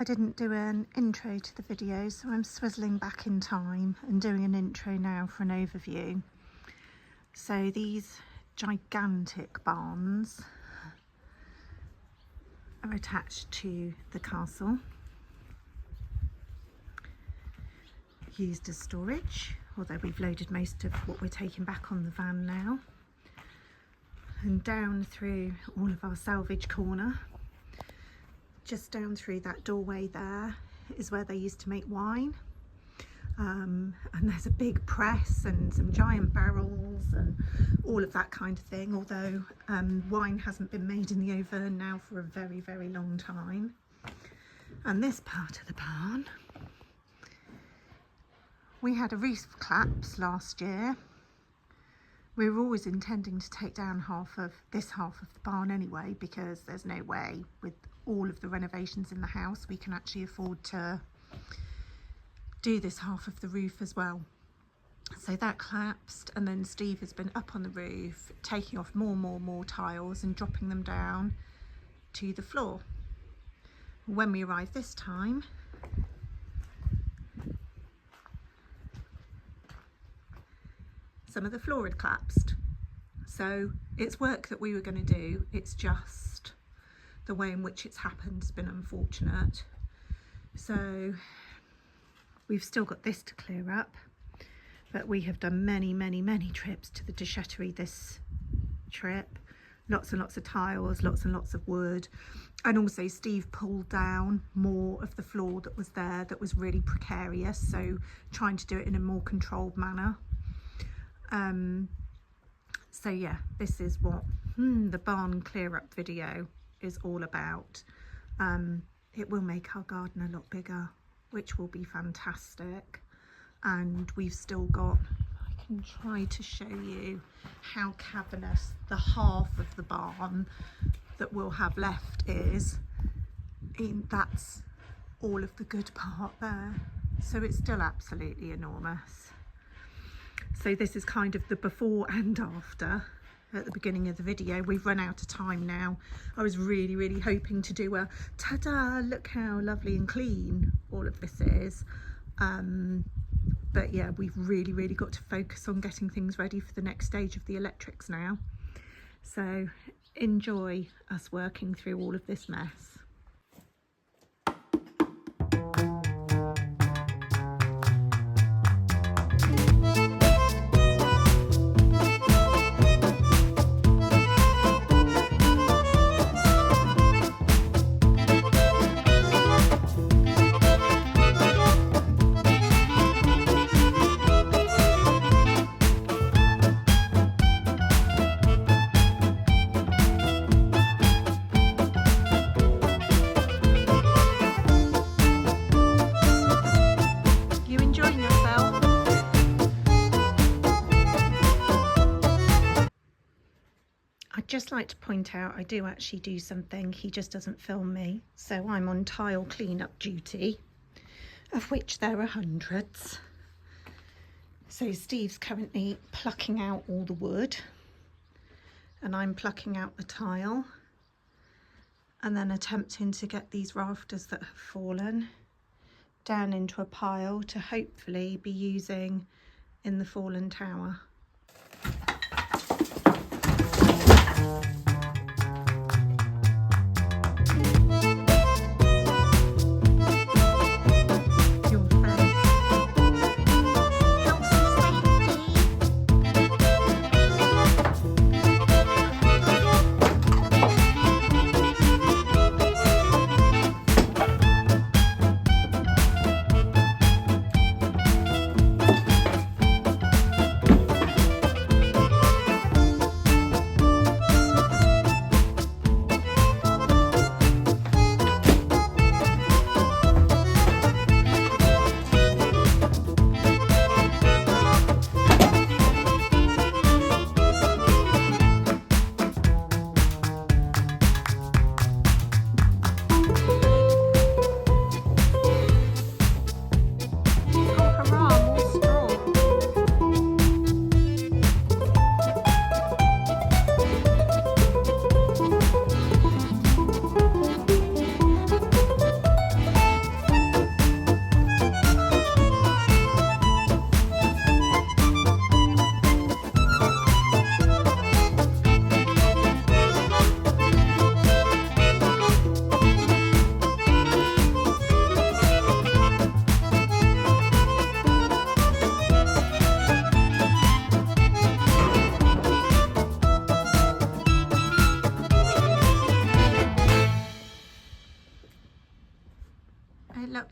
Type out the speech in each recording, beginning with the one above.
didn't do an intro to the video, so I'm swizzling back in time and doing an intro now for an overview. So these gigantic barns are attached to the castle, used as storage, although we've loaded most of what we're taking back on the van now. And down through all of our salvage corner, just down through that doorway there, is where they used to make wine. And there's a big press and some giant barrels and all of that kind of thing, although wine hasn't been made in the oven now for a very, very long time. And this part of the barn, we had a roof collapse last year. We were always intending to take down this half of the barn anyway, because there's no way with all of the renovations in the house we can actually afford to do this half of the roof as well. So that collapsed, and then Steve has been up on the roof taking off more tiles and dropping them down to the floor. When we arrived this time, some of the floor had collapsed. So it's work that we were going to do, it's just the way in which it's happened has been unfortunate. So we've still got this to clear up, but we have done many trips to the Chateau this trip. Lots and lots of tiles, lots and lots of wood, and also Steve pulled down more of the floor that was there that was really precarious, so trying to do it in a more controlled manner. So yeah, this is what the barn clear up video is all about. It will make our garden a lot bigger, which will be fantastic. And we've still got, I can try to show you how cavernous the half of the barn that we'll have left is. That's all of the good part there. So it's still absolutely enormous. So this is kind of the before and after at the beginning of the video. We've run out of time now. I was really hoping to do a ta-da, look how lovely and clean all of this is. But yeah, we've really got to focus on getting things ready for the next stage of the electrics now. So enjoy us working through all of this mess. Just like to point out, I do actually do something, he just doesn't film me, so I'm on tile cleanup duty, of which there are hundreds. So Steve's currently plucking out all the wood and I'm plucking out the tile, and then attempting to get these rafters that have fallen down into a pile to hopefully be using in the fallen tower.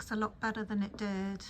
looks a lot better than it did.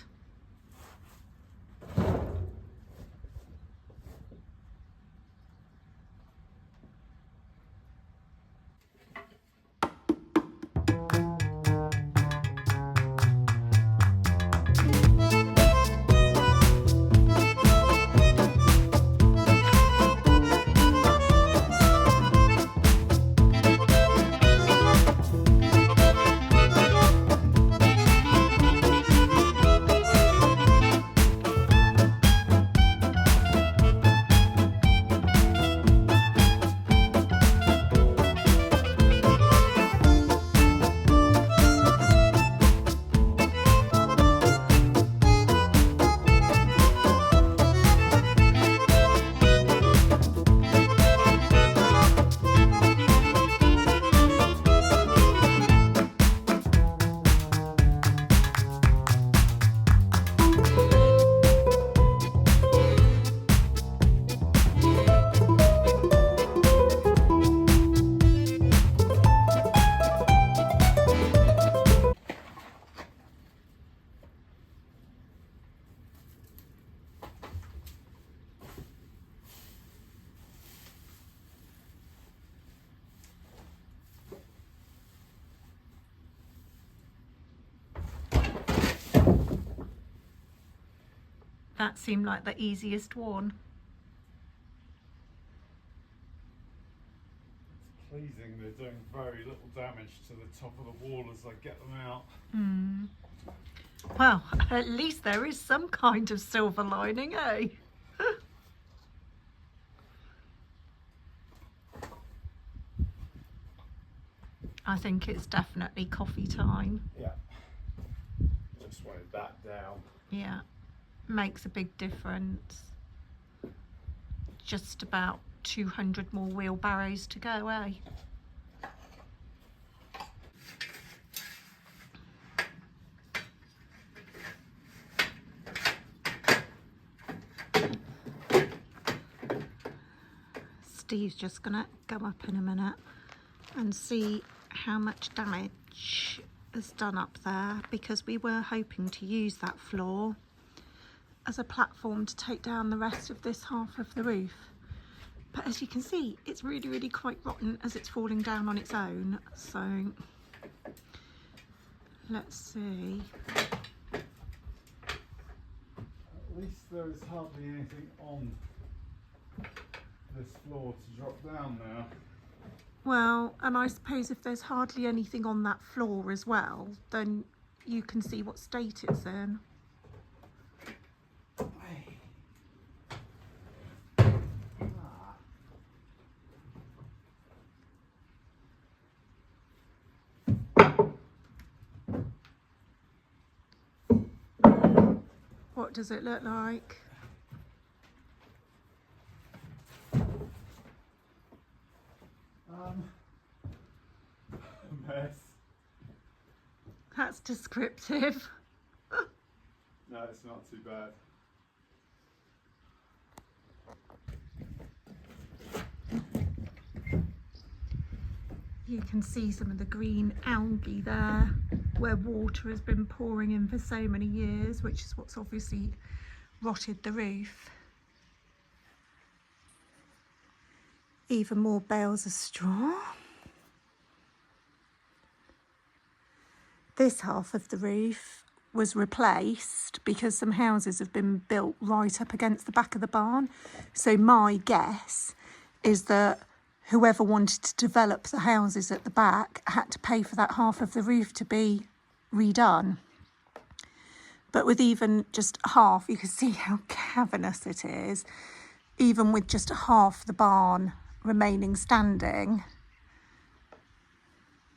That seemed like the easiest one. It's pleasing they're doing very little damage to the top of the wall as I get them out. Well, at least there is some kind of silver lining, eh? I think it's definitely coffee time. Yeah. Just wanted that down. Yeah. Makes a big difference. Just about 200 more wheelbarrows to go, eh? Steve's just gonna go up in a minute and see how much damage is done up there, because we were hoping to use that floor as a platform to take down the rest of this half of the roof. But as you can see, it's really quite rotten as it's falling down on its own. So let's see. At least there is hardly anything on this floor to drop down now. Well, and I suppose if there's hardly anything on that floor as well, then you can see what state it's in. What does it look like? A mess. That's descriptive. No, it's not too bad. You can see some of the green algae there where water has been pouring in for so many years, which is what's obviously rotted the roof. Even more bales of straw. This half of the roof was replaced because some houses have been built right up against the back of the barn. So my guess is that whoever wanted to develop the houses at the back had to pay for that half of the roof to be redone. But with even just half, you can see how cavernous it is. Even with just half the barn remaining standing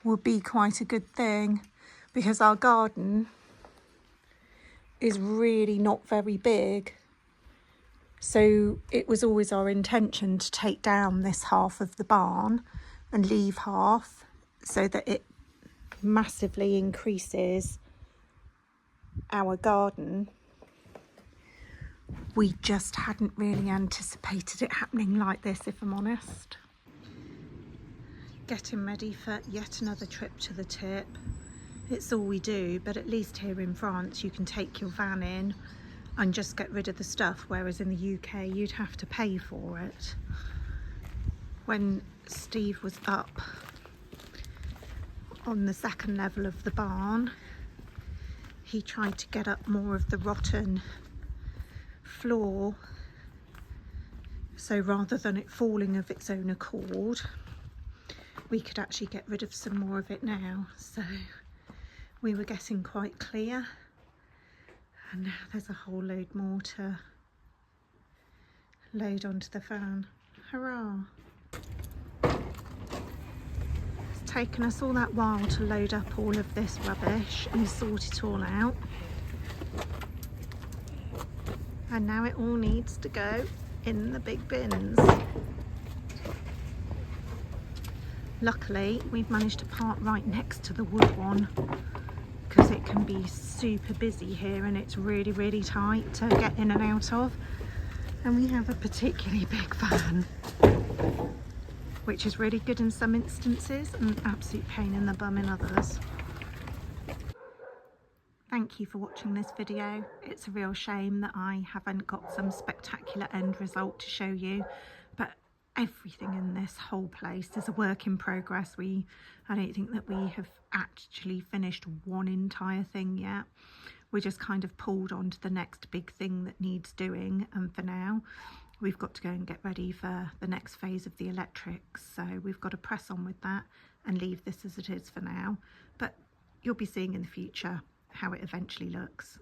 would be quite a good thing, because our garden is really not very big. So it was always our intention to take down this half of the barn and leave half, so that it massively increases our garden. We just hadn't really anticipated it happening like this, if I'm honest. Getting ready for yet another trip to the tip. it's all we do, but at least here in France you can take your van in and just get rid of the stuff, whereas in the UK you'd have to pay for it. When Steve was up on the second level of the barn, he tried to get up more of the rotten floor, so rather than it falling of its own accord, we could actually get rid of some more of it now. So we were getting quite clear, and now there's a whole load more to load onto the van. Hurrah! It's taken us all that while to load up all of this rubbish and sort it all out, and now it all needs to go in the big bins. Luckily we've managed to park right next to the wood one, because it can be super busy here and it's really tight to get in and out of, and we have a particularly big van, which is really good in some instances and an absolute pain in the bum in others. Thank you for watching this video. It's a real shame that I haven't got some spectacular end result to show you, but everything in this whole place is a work in progress. I don't think that we have actually finished one entire thing yet. We just kind of pulled on to the next big thing that needs doing, and for now we've got to go and get ready for the next phase of the electrics, so we've got to press on with that and leave this as it is for now, but you'll be seeing in the future how it eventually looks.